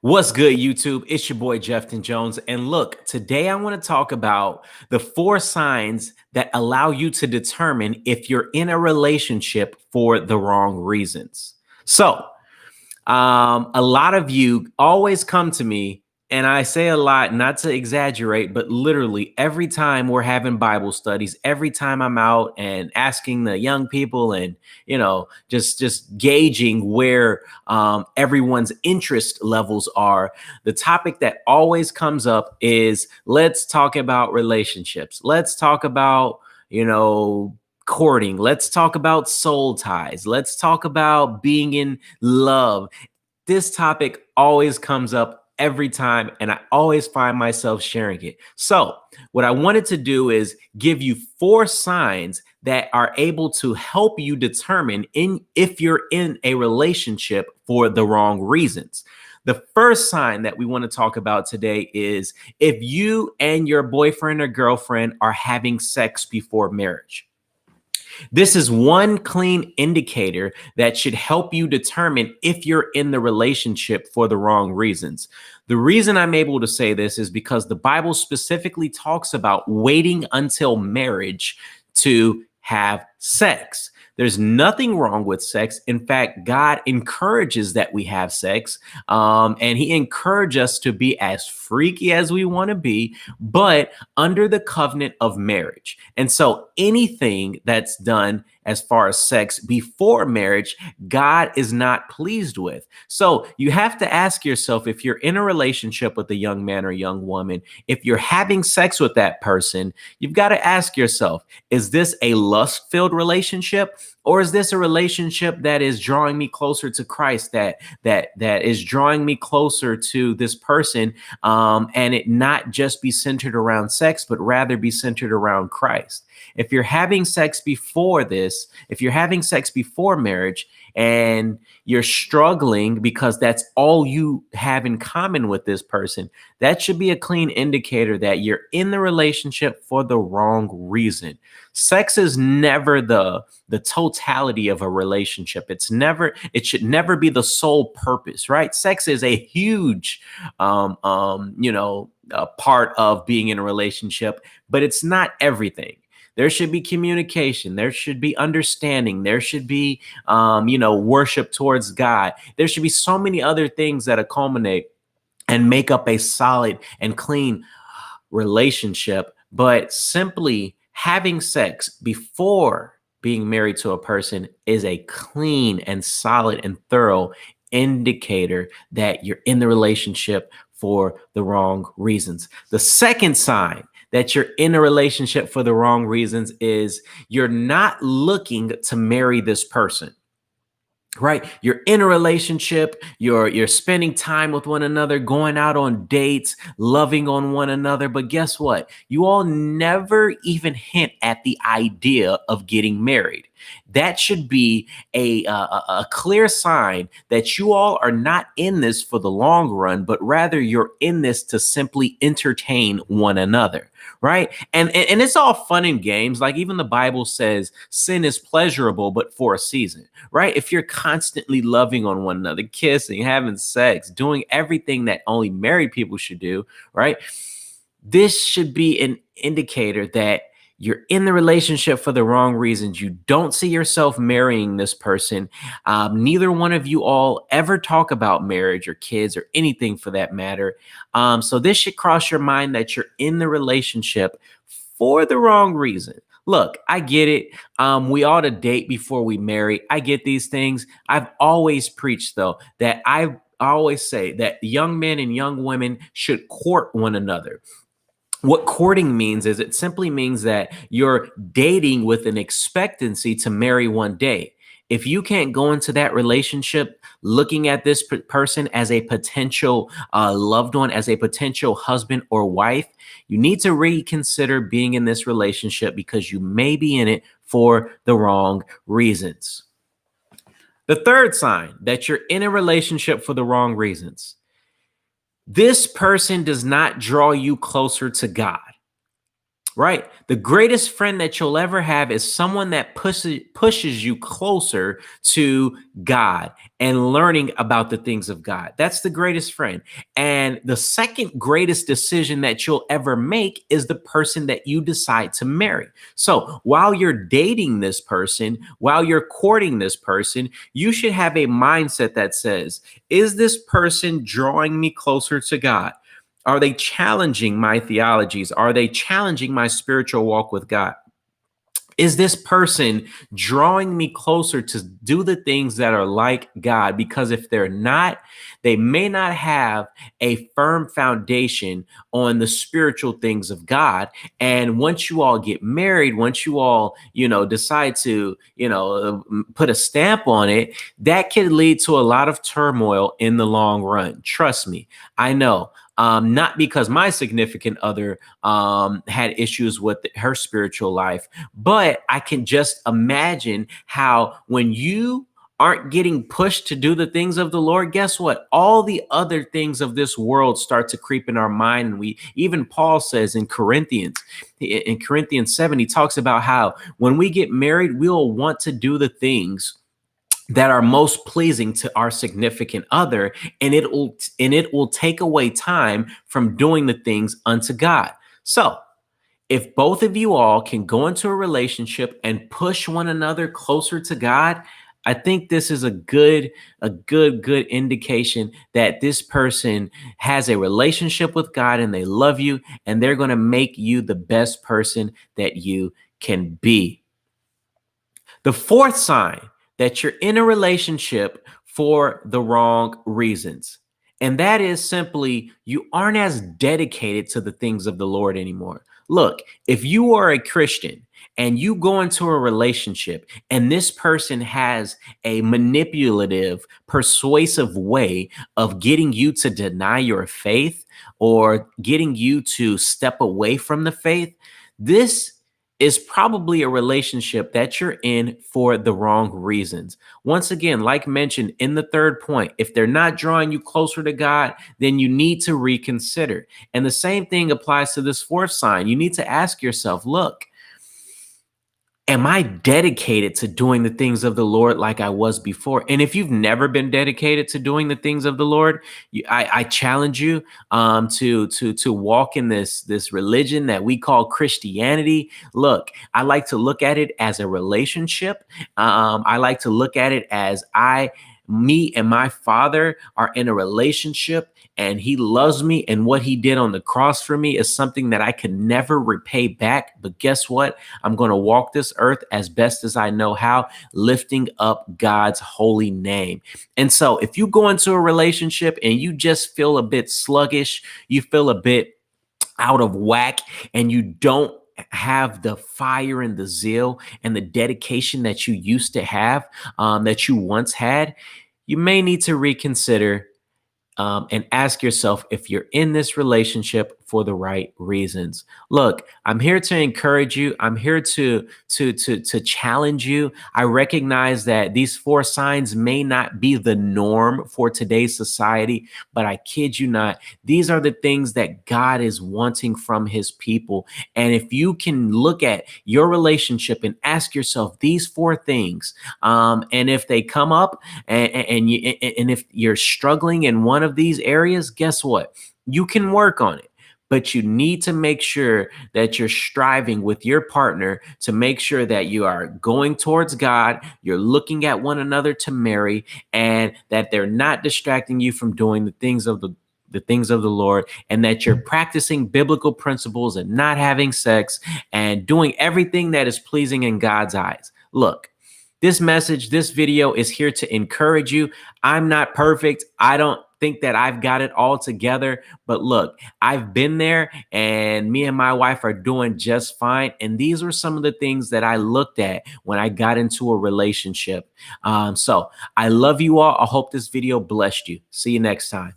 What's good, YouTube? It's your boy, Jefton Jones. And look, today I want to talk about the 4 signs that allow you to determine if you're in a relationship for the wrong reasons. A lot of you always come to me, and I say a lot, not to exaggerate, but literally every time we're having Bible studies, every time I'm out and asking the young people and, just gauging where everyone's interest levels are, the topic that always comes up is let's talk about relationships. Let's talk about, courting. Let's talk about soul ties. Let's talk about being in love. This topic always comes up every time, and I always find myself sharing it. So, what I wanted to do is give you 4 signs that are able to help you determine if you're in a relationship for the wrong reasons. The first sign that we want to talk about today is if you and your boyfriend or girlfriend are having sex before marriage. This is one clean indicator that should help you determine if you're in the relationship for the wrong reasons. The reason I'm able to say this is because the Bible specifically talks about waiting until marriage to have sex. There's nothing wrong with sex. In fact, God encourages that we have sex, and He encourages us to be as freaky as we want to be, but under the covenant of marriage. And so anything that's done as far as sex before marriage, God is not pleased with. So you have to ask yourself, if you're in a relationship with a young man or young woman, if you're having sex with that person, you've got to ask yourself, is this a lust-filled relationship? Or is this a relationship that is drawing me closer to Christ, that is drawing me closer to this person, and it not just be centered around sex, but rather be centered around Christ? If you're having sex before this, if you're having sex before marriage and you're struggling because that's all you have in common with this person, that should be a clean indicator that you're in the relationship for the wrong reason. Sex is never the totality of a relationship. It should never be the sole purpose, right? Sex is a huge part of being in a relationship, but it's not everything. There should be communication. There should be understanding. There should be, worship towards God. There should be so many other things that culminate and make up a solid and clean relationship. But simply having sex before being married to a person is a clean and solid and thorough indicator that you're in the relationship for the wrong reasons. The second sign that you're in a relationship for the wrong reasons is you're not looking to marry this person. Right? You're in a relationship, you're spending time with one another, going out on dates, loving on one another, but guess what? You all never even hint at the idea of getting married. That should be a clear sign that you all are not in this for the long run, but rather you're in this to simply entertain one another, right? And it's all fun and games. Like even the Bible says sin is pleasurable, but for a season, right? If you're constantly loving on one another, kissing, having sex, doing everything that only married people should do, right? This should be an indicator that you're in the relationship for the wrong reasons. You don't see yourself marrying this person. Neither one of you all ever talk about marriage or kids or anything for that matter. So this should cross your mind that you're in the relationship for the wrong reason. Look, I get it. We ought to date before we marry. I get these things. I've always preached, though, that I always say that young men and young women should court one another. What courting means is it simply means that you're dating with an expectancy to marry one day. If you can't go into that relationship looking at this person as a potential loved one, as a potential husband or wife, you need to reconsider being in this relationship because you may be in it for the wrong reasons. The third sign that you're in a relationship for the wrong reasons: this person does not draw you closer to God. Right. The greatest friend that you'll ever have is someone that pushes you closer to God and learning about the things of God. That's the greatest friend. And the second greatest decision that you'll ever make is the person that you decide to marry. So while you're dating this person, while you're courting this person, you should have a mindset that says, is this person drawing me closer to God? Are they challenging my theologies? Are they challenging my spiritual walk with God? Is this person drawing me closer to do the things that are like God? Because if they're not, they may not have a firm foundation on the spiritual things of God. And once you all get married, once you all, decide to, put a stamp on it, that can lead to a lot of turmoil in the long run. Trust me, I know. Not because my significant other had issues with her spiritual life, but I can just imagine how when you aren't getting pushed to do the things of the Lord, guess what? All the other things of this world start to creep in our mind. And even Paul says in Corinthians 7, he talks about how when we get married, we'll want to do the things that are most pleasing to our significant other, and it will take away time from doing the things unto God. So if both of you all can go into a relationship and push one another closer to God, I think this is a good indication that this person has a relationship with God and they love you and they're going to make you the best person that you can be. The fourth sign that you're in a relationship for the wrong reasons. And that is simply you aren't as dedicated to the things of the Lord anymore. Look, if you are a Christian and you go into a relationship and this person has a manipulative, persuasive way of getting you to deny your faith or getting you to step away from the faith, this is probably a relationship that you're in for the wrong reasons. Once again, like mentioned in the third point, if they're not drawing you closer to God, then you need to reconsider. And the same thing applies to this fourth sign. You need to ask yourself, look, am I dedicated to doing the things of the Lord like I was before? And if you've never been dedicated to doing the things of the Lord, I challenge you to walk in this religion that we call Christianity. Look, I like to look at it as a relationship. I like to look at it as me and my Father are in a relationship and he loves me, and what he did on the cross for me is something that I can never repay back. But guess what? I'm going to walk this earth as best as I know how, lifting up God's holy name. And so if you go into a relationship and you just feel a bit sluggish, you feel a bit out of whack, and you don't have the fire and the zeal and the dedication that you used to have, that you once had, you may need to reconsider and ask yourself if you're in this relationship for the right reasons. Look, I'm here to encourage you. I'm here to challenge you. I recognize that these four signs may not be the norm for today's society, but I kid you not, these are the things that God is wanting from his people. And if you can look at your relationship and ask yourself these four things, and if they come up and if you're struggling in one of these areas, guess what? You can work on it. But you need to make sure that you're striving with your partner to make sure that you are going towards God, you're looking at one another to marry, and that they're not distracting you from doing the things of the Lord, and that you're practicing biblical principles and not having sex and doing everything that is pleasing in God's eyes. Look, this video is here to encourage you. I'm not perfect. I don't think that I've got it all together, but look, I've been there and me and my wife are doing just fine. And these were some of the things that I looked at when I got into a relationship. So I love you all. I hope this video blessed you. See you next time.